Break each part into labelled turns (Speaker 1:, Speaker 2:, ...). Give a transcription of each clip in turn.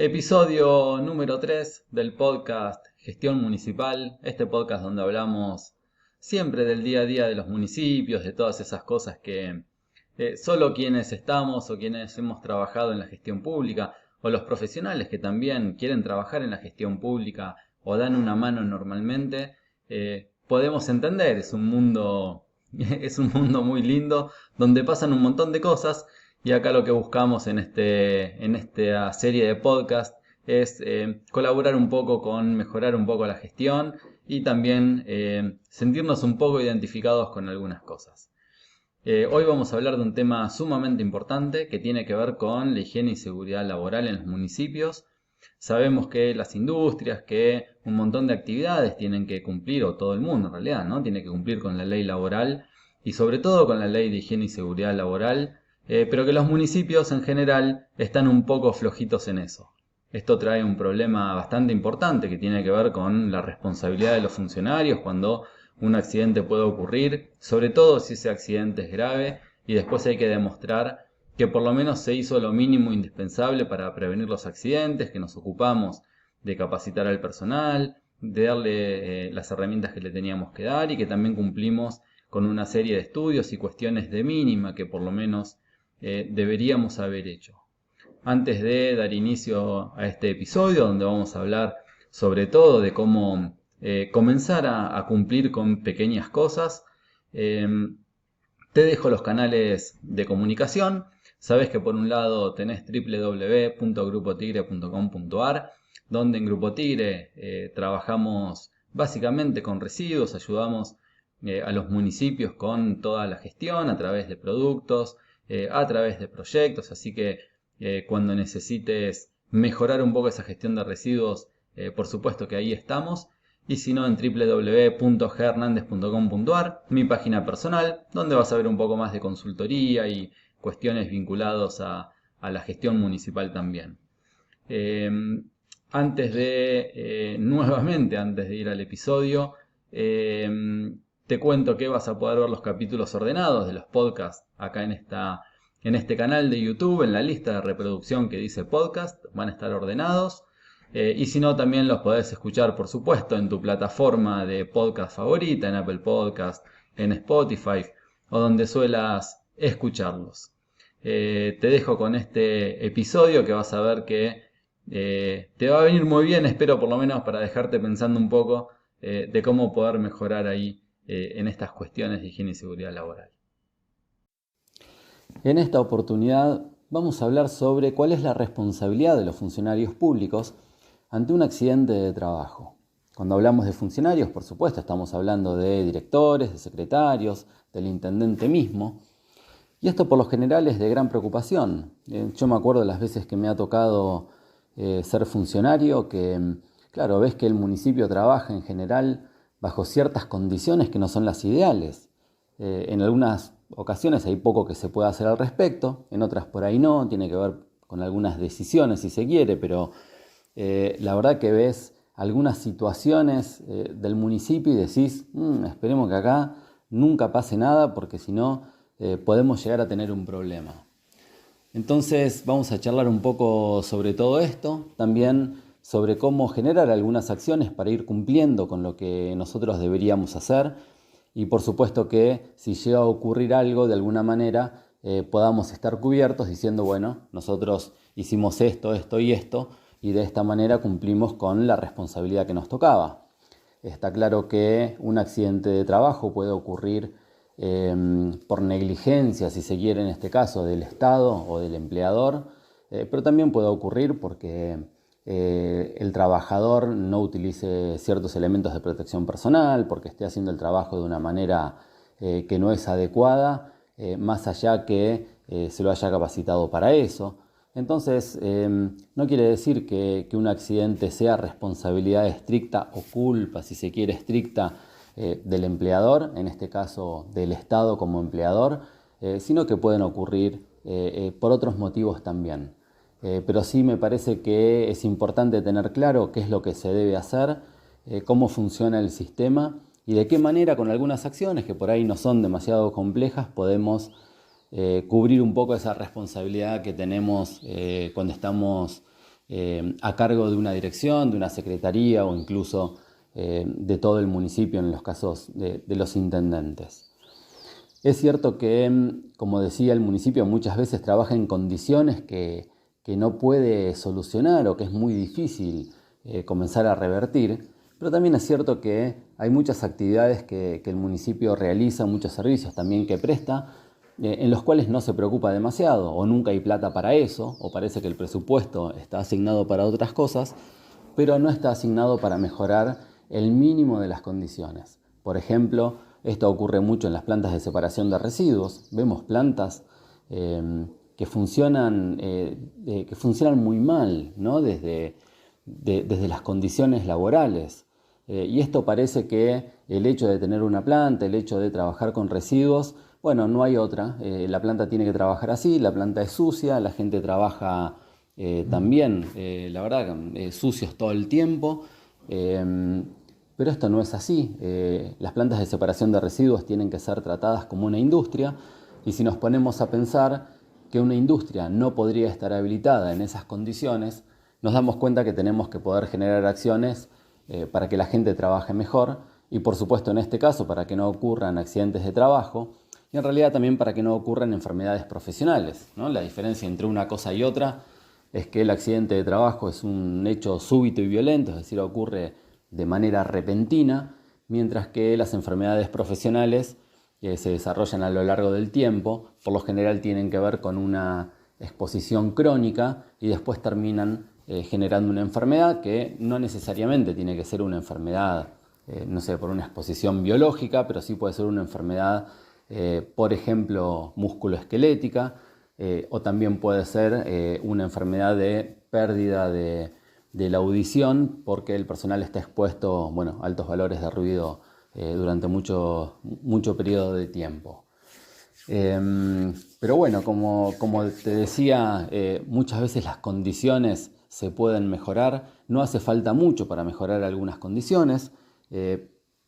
Speaker 1: Episodio número 3 del podcast Gestión Municipal, este podcast donde hablamos siempre del día a día de los municipios, de todas esas cosas que solo quienes estamos o quienes hemos trabajado en la gestión pública o los profesionales que también quieren trabajar en la gestión pública o dan una mano normalmente, podemos entender. Es un mundo, es un mundo muy lindo donde pasan un montón de cosas. Y acá lo que buscamos en esta serie de podcast es colaborar un poco con mejorar un poco la gestión y también sentirnos un poco identificados con algunas cosas. Hoy vamos a hablar de un tema sumamente importante que tiene que ver con la higiene y seguridad laboral en los municipios. Sabemos que las industrias, que un montón de actividades tienen que cumplir, o todo el mundo en realidad, ¿no? Tiene que cumplir con la ley laboral y sobre todo con la ley de higiene y seguridad laboral, pero que los municipios en general están un poco flojitos en eso. Esto trae un problema bastante importante que tiene que ver con la responsabilidad de los funcionarios cuando un accidente puede ocurrir, sobre todo si ese accidente es grave y después hay que demostrar que por lo menos se hizo lo mínimo indispensable para prevenir los accidentes, que nos ocupamos de capacitar al personal, de darle las herramientas que le teníamos que dar y que también cumplimos con una serie de estudios y cuestiones de mínima que por lo menos deberíamos haber hecho. Antes de dar inicio a este episodio, donde vamos a hablar sobre todo de cómo comenzar a cumplir con pequeñas cosas, te dejo los canales de comunicación. Sabes que por un lado tenés www.grupotigre.com.ar, donde en Grupo Tigre trabajamos básicamente con residuos, ayudamos a los municipios con toda la gestión a través de productos, a través de proyectos, así que cuando necesites mejorar un poco esa gestión de residuos, por supuesto que ahí estamos. Y si no, en www.ghernandez.com.ar, mi página personal, donde vas a ver un poco más de consultoría y cuestiones vinculadas a la gestión municipal también. Nuevamente, antes de ir al episodio, te cuento que vas a poder ver los capítulos ordenados de los podcasts acá en este canal de YouTube, en la lista de reproducción que dice podcast, van a estar ordenados. Y si no, también los podés escuchar, por supuesto, en tu plataforma de podcast favorita, en Apple Podcast, en Spotify o donde suelas escucharlos. Te dejo con este episodio que vas a ver que te va a venir muy bien, espero por lo menos para dejarte pensando un poco de cómo poder mejorar ahí en estas cuestiones de higiene y seguridad laboral.
Speaker 2: En esta oportunidad vamos a hablar sobre cuál es la responsabilidad de los funcionarios públicos ante un accidente de trabajo. Cuando hablamos de funcionarios, por supuesto, estamos hablando de directores, de secretarios, del intendente mismo. Y esto por lo general es de gran preocupación. Yo me acuerdo de las veces que me ha tocado ser funcionario, que claro, ves que el municipio trabaja en general bajo ciertas condiciones que no son las ideales. En algunas ocasiones hay poco que se pueda hacer al respecto, en otras por ahí no, tiene que ver con algunas decisiones si se quiere, pero la verdad que ves algunas situaciones del municipio y decís, esperemos que acá nunca pase nada porque si no podemos llegar a tener un problema. Entonces vamos a charlar un poco sobre todo esto, también sobre cómo generar algunas acciones para ir cumpliendo con lo que nosotros deberíamos hacer y por supuesto que si llega a ocurrir algo de alguna manera podamos estar cubiertos diciendo, bueno, nosotros hicimos esto, esto y esto y de esta manera cumplimos con la responsabilidad que nos tocaba. Está claro que un accidente de trabajo puede ocurrir por negligencia, si se quiere en este caso, del Estado o del empleador, pero también puede ocurrir porque el trabajador no utilice ciertos elementos de protección personal, porque esté haciendo el trabajo de una manera que no es adecuada, más allá que se lo haya capacitado para eso. Entonces, no quiere decir que un accidente sea responsabilidad estricta o culpa, si se quiere, estricta del empleador, en este caso del Estado como empleador, sino que pueden ocurrir por otros motivos también. Pero sí me parece que es importante tener claro qué es lo que se debe hacer, cómo funciona el sistema y de qué manera con algunas acciones que por ahí no son demasiado complejas podemos cubrir un poco esa responsabilidad que tenemos cuando estamos a cargo de una dirección, de una secretaría o incluso de todo el municipio en los casos de los intendentes. Es cierto que, como decía, el municipio muchas veces trabaja en condiciones que no puede solucionar o que es muy difícil comenzar a revertir, pero también es cierto que hay muchas actividades que el municipio realiza, muchos servicios también que presta, en los cuales no se preocupa demasiado o nunca hay plata para eso, o parece que el presupuesto está asignado para otras cosas, pero no está asignado para mejorar el mínimo de las condiciones. Por ejemplo, esto ocurre mucho en las plantas de separación de residuos. Vemos plantas que funcionan muy mal, ¿no? Desde las condiciones laborales. Y esto parece que el hecho de tener una planta, el hecho de trabajar con residuos, bueno, no hay otra. La planta tiene que trabajar así, la planta es sucia, la gente trabaja también, la verdad, sucios todo el tiempo. Pero esto no es así. Las plantas de separación de residuos tienen que ser tratadas como una industria, y si nos ponemos a pensar que una industria no podría estar habilitada en esas condiciones, nos damos cuenta que tenemos que poder generar acciones para que la gente trabaje mejor y, por supuesto, en este caso, para que no ocurran accidentes de trabajo y en realidad también para que no ocurran enfermedades profesionales, ¿no? La diferencia entre una cosa y otra es que el accidente de trabajo es un hecho súbito y violento, es decir, ocurre de manera repentina, mientras que las enfermedades profesionales se desarrollan a lo largo del tiempo, por lo general tienen que ver con una exposición crónica y después terminan generando una enfermedad que no necesariamente tiene que ser una enfermedad, no sé, por una exposición biológica, pero sí puede ser una enfermedad, por ejemplo, musculoesquelética, o también puede ser una enfermedad de pérdida de la audición porque el personal está expuesto, bueno, a altos valores de ruido durante mucho periodo de tiempo. Pero bueno, como te decía, muchas veces las condiciones se pueden mejorar, no hace falta mucho para mejorar algunas condiciones,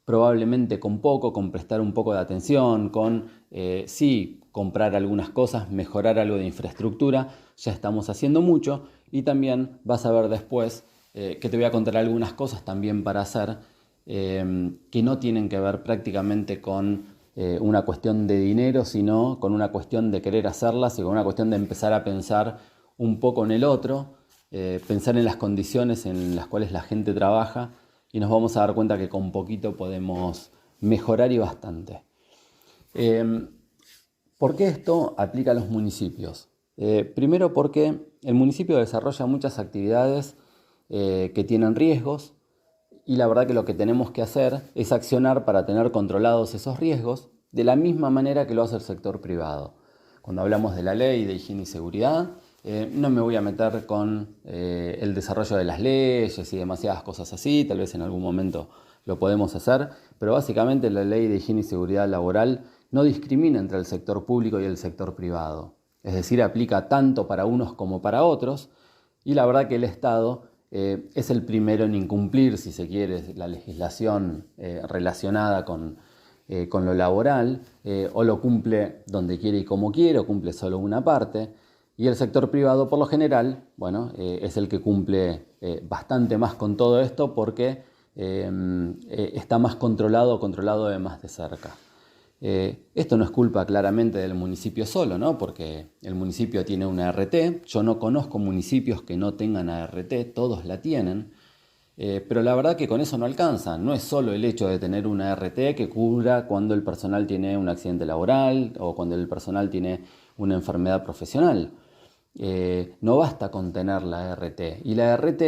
Speaker 2: probablemente con prestar un poco de atención, sí, comprar algunas cosas, mejorar algo de infraestructura, ya estamos haciendo mucho, y también vas a ver después que te voy a contar algunas cosas también para hacer que no tienen que ver prácticamente con una cuestión de dinero, sino con una cuestión de querer hacerlas y con una cuestión de empezar a pensar un poco en el otro, pensar en las condiciones en las cuales la gente trabaja, y nos vamos a dar cuenta que con poquito podemos mejorar y bastante. ¿Por qué esto aplica a los municipios? Primero porque el municipio desarrolla muchas actividades que tienen riesgos, y la verdad que lo que tenemos que hacer es accionar para tener controlados esos riesgos de la misma manera que lo hace el sector privado. Cuando hablamos de la ley de higiene y seguridad, no me voy a meter con el desarrollo de las leyes y demasiadas cosas así, tal vez en algún momento lo podemos hacer, pero básicamente la ley de higiene y seguridad laboral no discrimina entre el sector público y el sector privado. Es decir, aplica tanto para unos como para otros, y la verdad que el Estado es el primero en incumplir, si se quiere, la legislación relacionada con lo laboral, o lo cumple donde quiere y como quiere, o cumple solo una parte, y el sector privado por lo general, bueno, es el que cumple bastante más con todo esto porque está más controlado de más de cerca. Esto no es culpa claramente del municipio solo, ¿no? Porque el municipio tiene una ART. Yo no conozco municipios que no tengan ART, todos la tienen, pero la verdad que con eso no alcanza. No es solo el hecho de tener una ART que cubra cuando el personal tiene un accidente laboral o cuando el personal tiene una enfermedad profesional. No basta con tener la ART, y la ART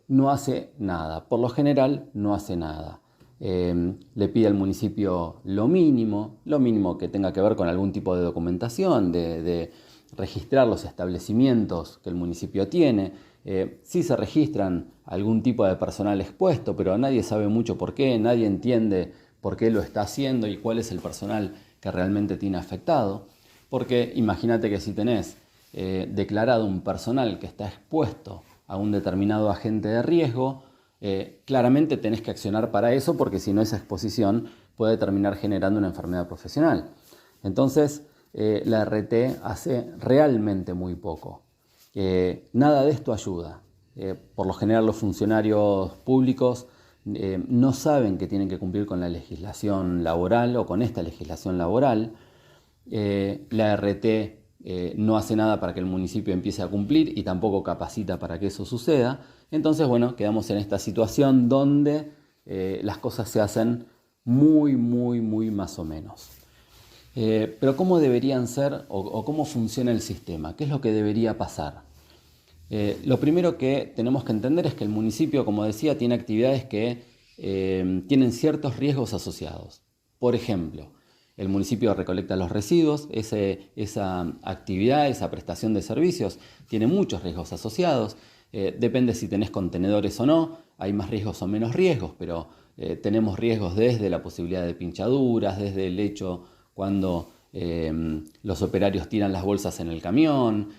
Speaker 2: no hace nada, por lo general no hace nada. Le pide al municipio lo mínimo que tenga que ver con algún tipo de documentación, de registrar los establecimientos que el municipio tiene. Sí se registran algún tipo de personal expuesto, pero nadie sabe mucho por qué, nadie entiende por qué lo está haciendo y cuál es el personal que realmente tiene afectado. Porque imagínate que si tenés declarado un personal que está expuesto a un determinado agente de riesgo, claramente tenés que accionar para eso, porque si no, esa exposición puede terminar generando una enfermedad profesional. Entonces, la RT hace realmente muy poco. Nada de esto ayuda. Por lo general los funcionarios públicos no saben que tienen que cumplir con la legislación laboral o con esta legislación laboral. La RT no hace nada para que el municipio empiece a cumplir y tampoco capacita para que eso suceda. Entonces, bueno, quedamos en esta situación donde las cosas se hacen muy más o menos. Pero ¿cómo deberían ser o cómo funciona el sistema? ¿Qué es lo que debería pasar? Lo primero que tenemos que entender es que el municipio, como decía, tiene actividades que tienen ciertos riesgos asociados. Por ejemplo, el municipio recolecta los residuos, esa actividad, esa prestación de servicios tiene muchos riesgos asociados. Depende si tenés contenedores o no, hay más riesgos o menos riesgos, pero tenemos riesgos desde la posibilidad de pinchaduras, desde el hecho cuando los operarios tiran las bolsas en el camión.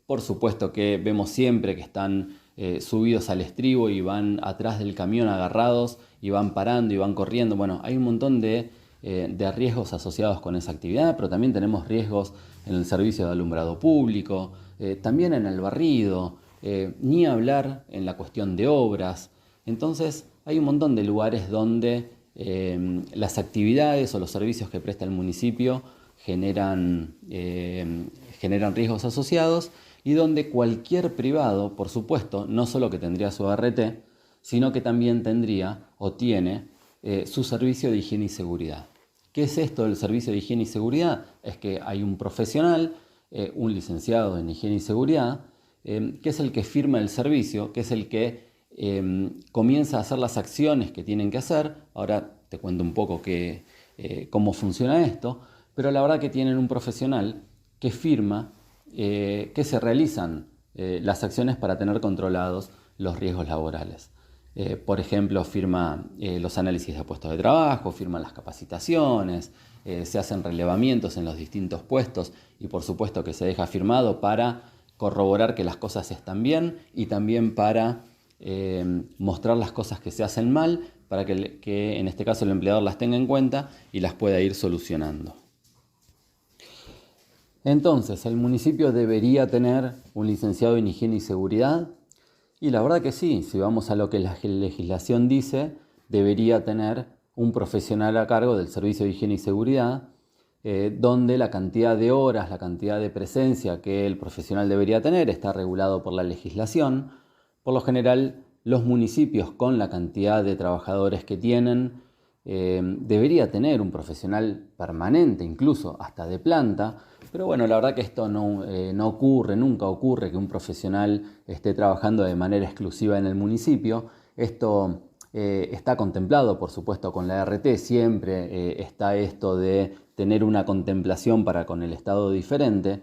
Speaker 2: Por supuesto que vemos siempre que están subidos al estribo y van atrás del camión agarrados y van parando y van corriendo. Bueno, hay un montón de riesgos asociados con esa actividad, pero también tenemos riesgos en el servicio de alumbrado público, también en el barrido, ni hablar en la cuestión de obras. Entonces hay un montón de lugares donde las actividades o los servicios que presta el municipio generan riesgos asociados y donde cualquier privado, por supuesto, no solo que tendría su ART, sino que también tendría o tiene su servicio de higiene y seguridad. ¿Qué es esto del servicio de higiene y seguridad? Es que hay un profesional, un licenciado en higiene y seguridad, que es el que firma el servicio, que es el que comienza a hacer las acciones que tienen que hacer. Ahora te cuento un poco cómo funciona esto, pero la verdad que tienen un profesional que firma que se realizan las acciones para tener controlados los riesgos laborales. Por ejemplo, firma los análisis de puestos de trabajo, firma las capacitaciones, se hacen relevamientos en los distintos puestos y por supuesto que se deja firmado para corroborar que las cosas están bien y también para mostrar las cosas que se hacen mal para que en este caso el empleador las tenga en cuenta y las pueda ir solucionando. Entonces, ¿el municipio debería tener un licenciado en higiene y seguridad? Y la verdad que sí, si vamos a lo que la legislación dice, debería tener un profesional a cargo del servicio de higiene y seguridad, donde la cantidad de horas, la cantidad de presencia que el profesional debería tener está regulado por la legislación. Por lo general, los municipios con la cantidad de trabajadores que tienen, debería tener un profesional permanente, incluso hasta de planta. Pero bueno, la verdad que esto no ocurre, nunca ocurre que un profesional esté trabajando de manera exclusiva en el municipio. Esto está contemplado, por supuesto, con la RT. Siempre está esto de tener una contemplación para con el Estado diferente.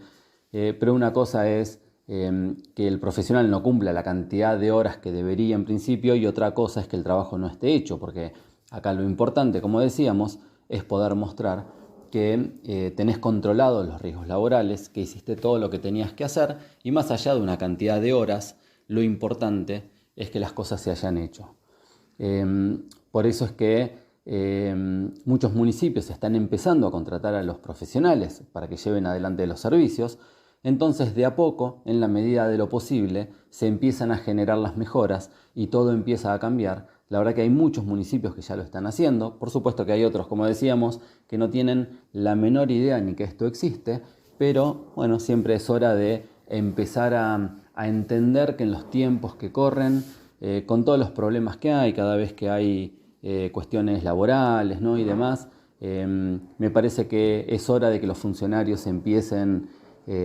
Speaker 2: Pero una cosa es que el profesional no cumpla la cantidad de horas que debería en principio y otra cosa es que el trabajo no esté hecho, porque acá lo importante, como decíamos, es poder mostrar que tenés controlados los riesgos laborales, que hiciste todo lo que tenías que hacer y más allá de una cantidad de horas, lo importante es que las cosas se hayan hecho. Por eso es que muchos municipios están empezando a contratar a los profesionales para que lleven adelante los servicios. Entonces, de a poco, en la medida de lo posible, se empiezan a generar las mejoras y todo empieza a cambiar. La verdad que hay muchos municipios que ya lo están haciendo. Por supuesto que hay otros, como decíamos, que no tienen la menor idea ni que esto existe, pero bueno, siempre es hora de empezar a entender que en los tiempos que corren, con todos los problemas que hay, cada vez que hay cuestiones laborales, ¿no? y demás, me parece que es hora de que los funcionarios empiecen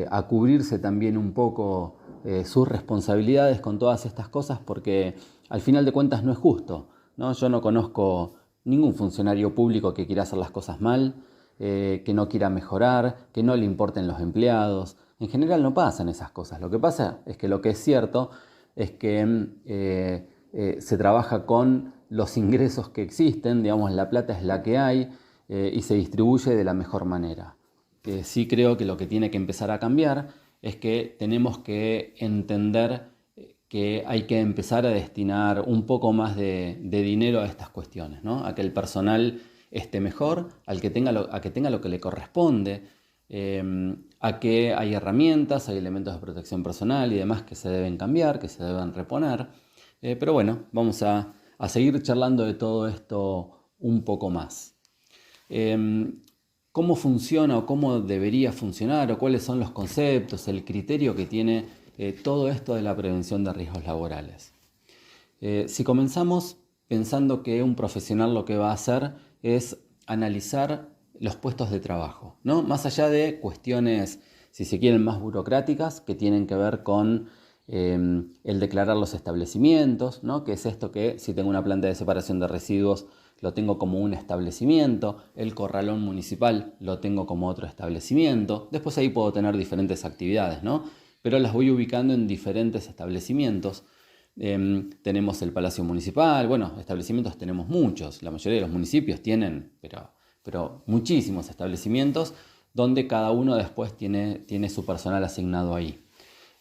Speaker 2: a cubrirse también un poco sus responsabilidades con todas estas cosas, porque al final de cuentas no es justo, ¿no? Yo no conozco ningún funcionario público que quiera hacer las cosas mal, que no quiera mejorar, que no le importen los empleados. En general no pasan esas cosas. Lo que pasa es que lo que es cierto es que se trabaja con los ingresos que existen, digamos, la plata es la que hay y se distribuye de la mejor manera. Sí creo que lo que tiene que empezar a cambiar es que tenemos que entender que hay que empezar a destinar un poco más de dinero a estas cuestiones, ¿no? A que el personal esté mejor, a que tenga lo que le corresponde, a que hay herramientas, hay elementos de protección personal y demás que se deben cambiar, que se deben reponer. Pero bueno, vamos a seguir charlando de todo esto un poco más. ¿Cómo funciona o cómo debería funcionar o cuáles son los conceptos, el criterio que tiene todo esto de la prevención de riesgos laborales? Si comenzamos pensando que un profesional lo que va a hacer es analizar los puestos de trabajo, ¿no? Más allá de cuestiones, si se quieren, más burocráticas que tienen que ver con el declarar los establecimientos, ¿no? Que es esto que si tengo una planta de separación de residuos lo tengo como un establecimiento, el corralón municipal lo tengo como otro establecimiento, después ahí puedo tener diferentes actividades, ¿no? Pero las voy ubicando en diferentes establecimientos. Tenemos el Palacio Municipal, bueno, establecimientos tenemos muchos, la mayoría de los municipios tienen, pero muchísimos establecimientos donde cada uno después tiene su personal asignado ahí.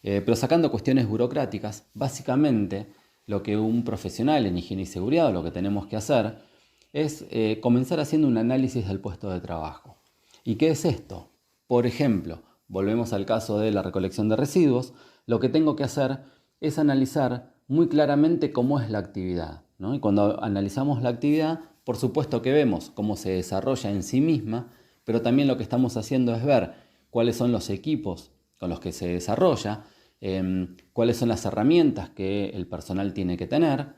Speaker 2: Pero sacando cuestiones burocráticas, básicamente lo que un profesional en higiene y seguridad, lo que tenemos que hacer es comenzar haciendo un análisis del puesto de trabajo. ¿Y qué es esto? Por ejemplo, volvemos al caso de la recolección de residuos, lo que tengo que hacer es analizar muy claramente cómo es la actividad, ¿no? Y cuando analizamos la actividad, por supuesto que vemos cómo se desarrolla en sí misma, pero también lo que estamos haciendo es ver cuáles son los equipos con los que se desarrolla, cuáles son las herramientas que el personal tiene que tener,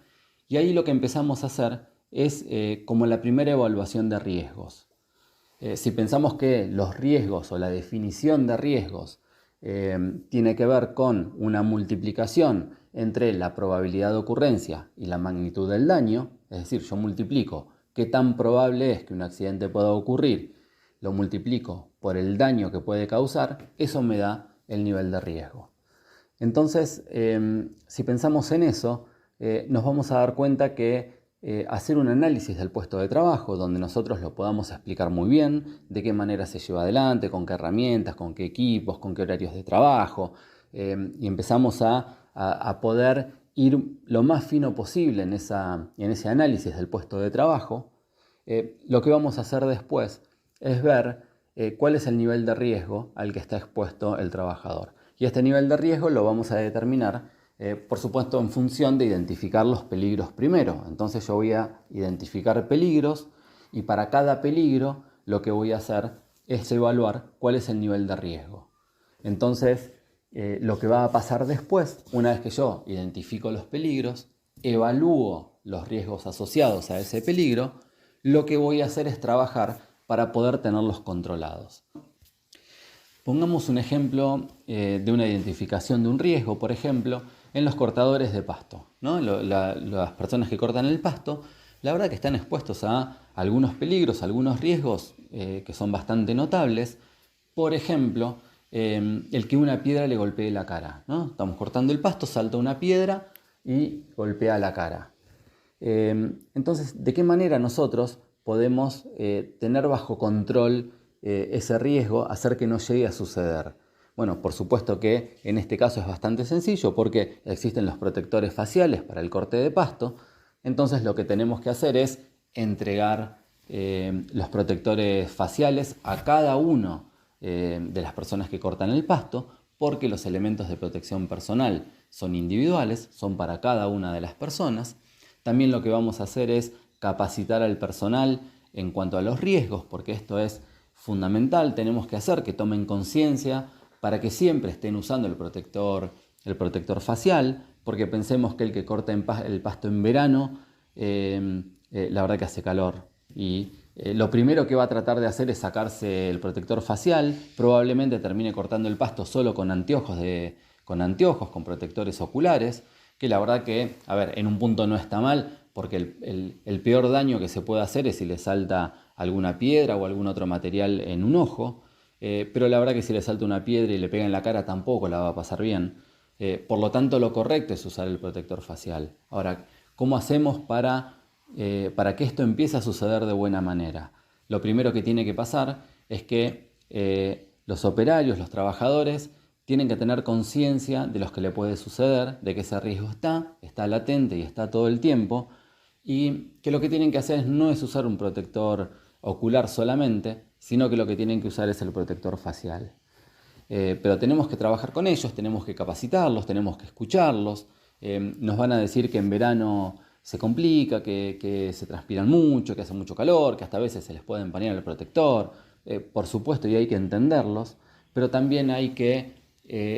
Speaker 2: y ahí lo que empezamos a hacer es como la primera evaluación de riesgos. Si pensamos que los riesgos o la definición de riesgos tiene que ver con una multiplicación entre la probabilidad de ocurrencia y la magnitud del daño, es decir, yo multiplico qué tan probable es que un accidente pueda ocurrir, lo multiplico por el daño que puede causar, eso me da el nivel de riesgo. Entonces, si pensamos en eso, nos vamos a dar cuenta que hacer un análisis del puesto de trabajo, donde nosotros lo podamos explicar muy bien, de qué manera se lleva adelante, con qué herramientas, con qué equipos, con qué horarios de trabajo, y empezamos a poder ir lo más fino posible en ese análisis del puesto de trabajo. Lo que vamos a hacer después es ver cuál es el nivel de riesgo al que está expuesto el trabajador. Y este nivel de riesgo lo vamos a determinar por supuesto, en función de identificar los peligros primero. Entonces yo voy a identificar peligros y para cada peligro lo que voy a hacer es evaluar cuál es el nivel de riesgo. Entonces, lo que va a pasar después, una vez que yo identifico los peligros, evalúo los riesgos asociados a ese peligro, lo que voy a hacer es trabajar para poder tenerlos controlados. Pongamos un ejemplo de una identificación de un riesgo, por ejemplo, en los cortadores de pasto, ¿no? Las personas que cortan el pasto, la verdad que están expuestos a algunos peligros, algunos riesgos que son bastante notables. Por ejemplo, el que una piedra le golpee la cara, ¿no? Estamos cortando el pasto, salta una piedra y golpea la cara. Entonces, ¿de qué manera nosotros podemos tener bajo control ese riesgo, hacer que no llegue a suceder? Bueno, por supuesto que en este caso es bastante sencillo porque existen los protectores faciales para el corte de pasto. Entonces lo que tenemos que hacer es entregar los protectores faciales a cada uno de las personas que cortan el pasto, porque los elementos de protección personal son individuales, son para cada una de las personas. También lo que vamos a hacer es capacitar al personal en cuanto a los riesgos, porque esto es fundamental. Tenemos que hacer que tomen conciencia para que siempre estén usando el protector facial, porque pensemos que el que corta el pasto en verano, la verdad que hace calor. Y lo primero que va a tratar de hacer es sacarse el protector facial, probablemente termine cortando el pasto solo con anteojos, con protectores oculares, que la verdad que, a ver, en un punto no está mal, porque el peor daño que se puede hacer es si le salta alguna piedra o algún otro material en un ojo. Pero la verdad que si le salta una piedra y le pega en la cara tampoco la va a pasar bien. Por lo tanto, lo correcto es usar el protector facial. Ahora, ¿cómo hacemos para que esto empiece a suceder de buena manera? Lo primero que tiene que pasar es que los operarios, los trabajadores, tienen que tener conciencia de lo que le puede suceder, de que ese riesgo está latente y está todo el tiempo, y que lo que tienen que hacer no es usar un protector ocular solamente, sino que lo que tienen que usar es el protector facial. pero tenemos que trabajar con ellos, tenemos que capacitarlos, tenemos que escucharlos. Nos van a decir que en verano se complica, que se transpiran mucho, que hace mucho calor, que hasta a veces se les puede empañar el protector. Por supuesto, y hay que entenderlos, pero también hay que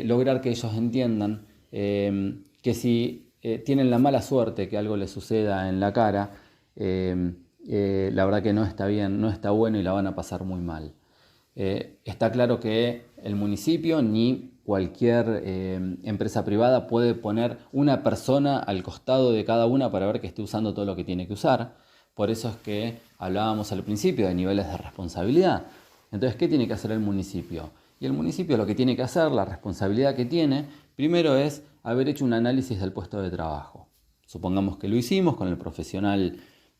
Speaker 2: lograr que ellos entiendan que si tienen la mala suerte que algo les suceda en la cara, la verdad que no está bien, no está bueno y la van a pasar muy mal. Está claro que el municipio ni cualquier empresa privada puede poner una persona al costado de cada una para ver que esté usando todo lo que tiene que usar. Por eso es que hablábamos al principio de niveles de responsabilidad. Entonces, ¿qué tiene que hacer el municipio? Y el municipio lo que tiene que hacer, la responsabilidad que tiene, primero es haber hecho un análisis del puesto de trabajo. Supongamos que lo hicimos con el profesional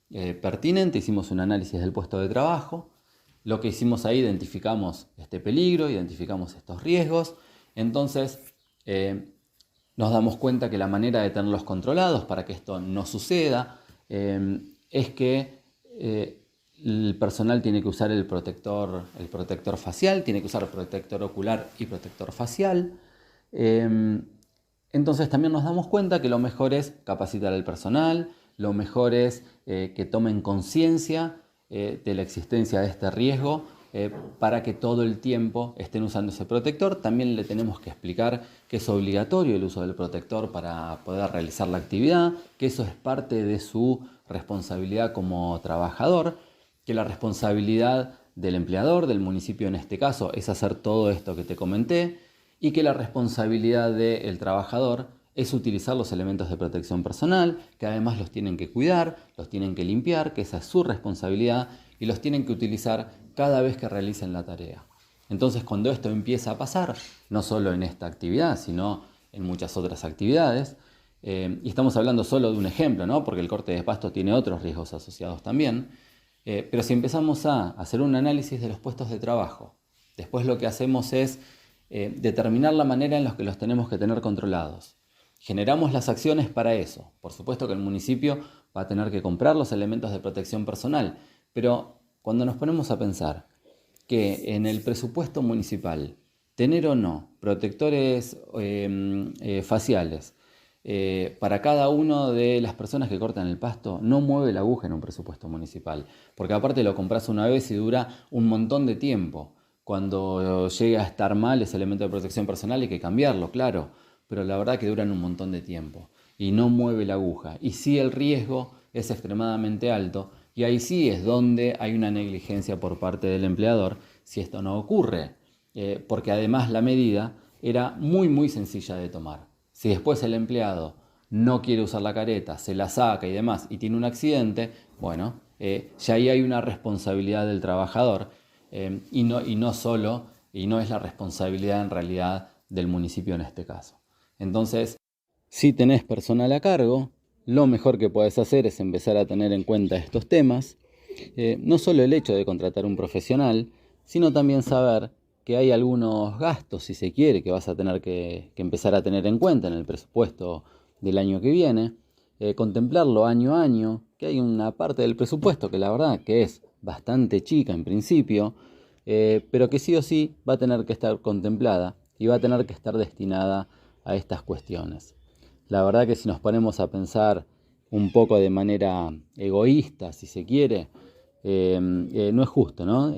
Speaker 2: pertinente, hicimos un análisis del puesto de trabajo. Lo que hicimos ahí, identificamos este peligro, identificamos estos riesgos. Entonces, nos damos cuenta que la manera de tenerlos controlados para que esto no suceda es que el personal tiene que usar el protector facial, tiene que usar protector ocular y protector facial. Entonces también nos damos cuenta que lo mejor es capacitar al personal, lo mejor es que tomen conciencia de la existencia de este riesgo para que todo el tiempo estén usando ese protector. También le tenemos que explicar que es obligatorio el uso del protector para poder realizar la actividad, que eso es parte de su responsabilidad como trabajador, que la responsabilidad del empleador, del municipio en este caso, es hacer todo esto que te comenté, y que la responsabilidad del trabajador es utilizar los elementos de protección personal, que además los tienen que cuidar, los tienen que limpiar, que esa es su responsabilidad, y los tienen que utilizar cada vez que realicen la tarea. Entonces, cuando esto empieza a pasar, no solo en esta actividad, sino en muchas otras actividades, y estamos hablando solo de un ejemplo, ¿no? Porque el corte de pasto tiene otros riesgos asociados también, pero si empezamos a hacer un análisis de los puestos de trabajo, después lo que hacemos es determinar la manera en la que los tenemos que tener controlados. Generamos las acciones para eso. Por supuesto que el municipio va a tener que comprar los elementos de protección personal, pero cuando nos ponemos a pensar que en el presupuesto municipal, tener o no protectores faciales para cada una de las personas que cortan el pasto, no mueve la aguja en un presupuesto municipal, porque aparte lo compras una vez y dura un montón de tiempo. Cuando llega a estar mal ese elemento de protección personal hay que cambiarlo, claro, pero la verdad que duran un montón de tiempo y no mueve la aguja. Y sí, el riesgo es extremadamente alto y ahí sí es donde hay una negligencia por parte del empleador si esto no ocurre, porque además la medida era muy sencilla de tomar. Si después el empleado no quiere usar la careta, se la saca y demás y tiene un accidente, bueno, ya ahí hay una responsabilidad del trabajador y no es la responsabilidad en realidad del municipio en este caso. Entonces, si tenés personal a cargo, lo mejor que podés hacer es empezar a tener en cuenta estos temas. No solo el hecho de contratar un profesional, sino también saber que hay algunos gastos, si se quiere, que vas a tener que empezar a tener en cuenta en el presupuesto del año que viene. Contemplarlo año a año, que hay una parte del presupuesto que la verdad que es bastante chica en principio, pero que sí o sí va a tener que estar contemplada y va a tener que estar destinada a estas cuestiones. La verdad que si nos ponemos a pensar un poco de manera egoísta, si se quiere, no es justo, ¿no?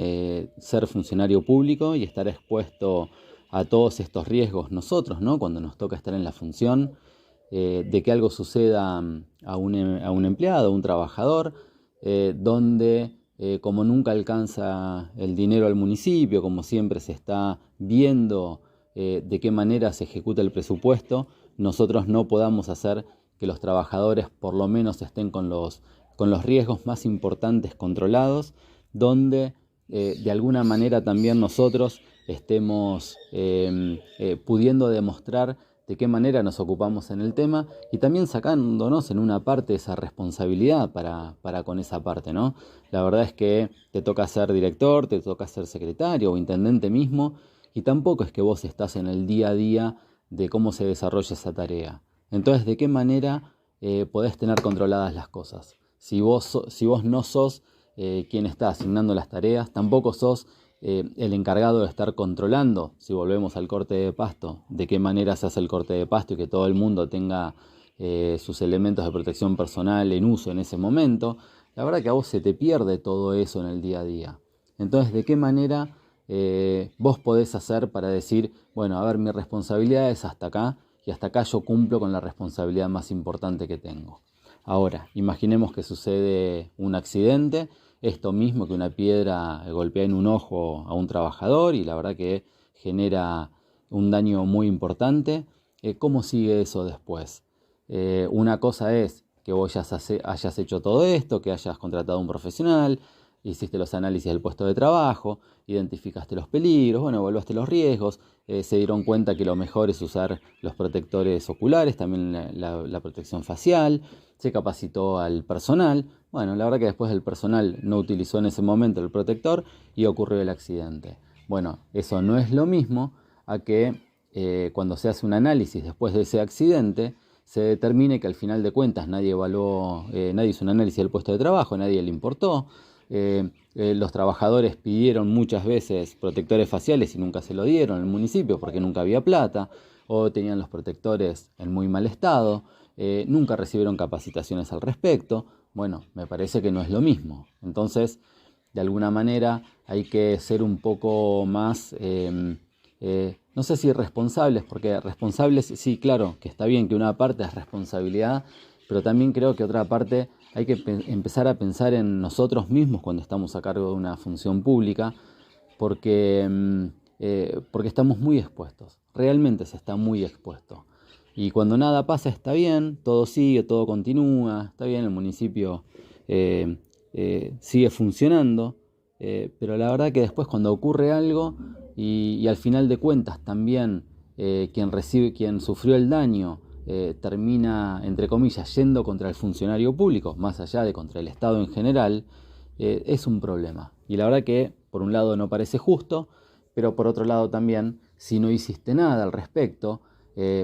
Speaker 2: Ser funcionario público y estar expuesto a todos estos riesgos nosotros, ¿no? Cuando nos toca estar en la función, de que algo suceda a un empleado, a un trabajador, donde como nunca alcanza el dinero al municipio, como siempre se está viendo de qué manera se ejecuta el presupuesto, nosotros no podamos hacer que los trabajadores por lo menos estén con los riesgos más importantes controlados, donde de alguna manera también nosotros estemos pudiendo demostrar de qué manera nos ocupamos en el tema y también sacándonos en una parte esa responsabilidad para con esa parte, ¿no? La verdad es que te toca ser director, te toca ser secretario o intendente mismo y tampoco es que vos estás en el día a día de cómo se desarrolla esa tarea. Entonces, ¿de qué manera podés tener controladas las cosas? Si vos no sos quien está asignando las tareas, tampoco sos el encargado de estar controlando, si volvemos al corte de pasto, de qué manera se hace el corte de pasto y que todo el mundo tenga sus elementos de protección personal en uso en ese momento, la verdad que a vos se te pierde todo eso en el día a día. Entonces, ¿de qué manera vos podés hacer para decir, bueno, a ver, mi responsabilidad es hasta acá y hasta acá yo cumplo con la responsabilidad más importante que tengo? Ahora, imaginemos que sucede un accidente, esto mismo, que una piedra golpea en un ojo a un trabajador y la verdad que genera un daño muy importante. ¿Cómo sigue eso después? Una cosa es que vos ya hayas hecho todo esto, que hayas contratado a un profesional, hiciste los análisis del puesto de trabajo, identificaste los peligros, bueno, evaluaste los riesgos, se dieron cuenta que lo mejor es usar los protectores oculares, también la protección facial, se capacitó al personal. Bueno, la verdad que después el personal no utilizó en ese momento el protector y ocurrió el accidente. Bueno, eso no es lo mismo a que cuando se hace un análisis después de ese accidente, se determine que al final de cuentas nadie evaluó, nadie hizo un análisis del puesto de trabajo, nadie le importó. Los trabajadores pidieron muchas veces protectores faciales y nunca se lo dieron en el municipio porque nunca había plata, o tenían los protectores en muy mal estado, nunca recibieron capacitaciones al respecto. Bueno, me parece que no es lo mismo. Entonces, de alguna manera hay que ser un poco más, no sé si responsables, porque responsables, sí, claro, que está bien que una parte es responsabilidad, pero también creo que otra parte hay que empezar a pensar en nosotros mismos cuando estamos a cargo de una función pública, porque estamos muy expuestos, realmente se está muy expuesto. Y cuando nada pasa está bien, todo sigue, todo continúa, está bien, el municipio sigue funcionando, pero la verdad que después cuando ocurre algo y al final de cuentas también quien sufrió el daño termina, entre comillas, yendo contra el funcionario público, más allá de contra el Estado en general, es un problema. Y la verdad que, por un lado, no parece justo, pero por otro lado también, si no hiciste nada al respecto,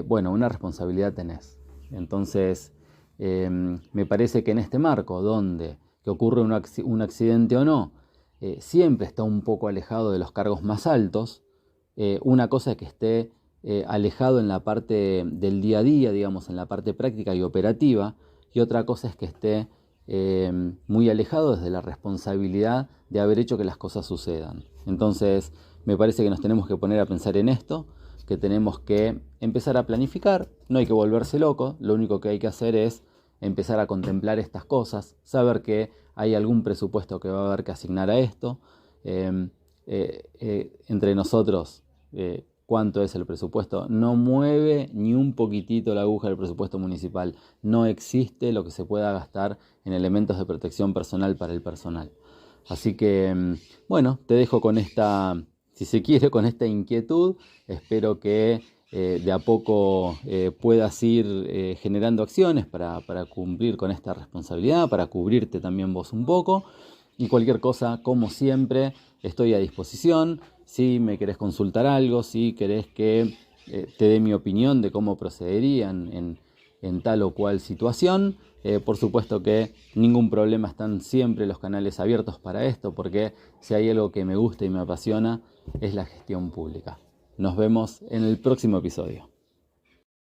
Speaker 2: bueno, una responsabilidad tenés. Entonces, me parece que en este marco, donde que ocurre un accidente o no, siempre está un poco alejado de los cargos más altos. Una cosa es que esté alejado en la parte del día a día, digamos, en la parte práctica y operativa, y otra cosa es que esté muy alejado desde la responsabilidad de haber hecho que las cosas sucedan. Entonces, me parece que nos tenemos que poner a pensar en esto, que tenemos que empezar a planificar, no hay que volverse loco, lo único que hay que hacer es empezar a contemplar estas cosas, saber que hay algún presupuesto que va a haber que asignar a esto, entre nosotros, cuánto es el presupuesto, no mueve ni un poquitito la aguja del presupuesto municipal, no existe lo que se pueda gastar en elementos de protección personal para el personal. Así que, bueno, te dejo con esta, si se quiere, con esta inquietud. Espero que de a poco puedas ir generando acciones para cumplir con esta responsabilidad, para cubrirte también vos un poco. Y cualquier cosa, como siempre, estoy a disposición. Si me querés consultar algo, si querés que te dé mi opinión de cómo procederían en tal o cual situación, por supuesto que ningún problema, están siempre los canales abiertos para esto, porque si hay algo que me gusta y me apasiona es la gestión pública. Nos vemos en el próximo episodio.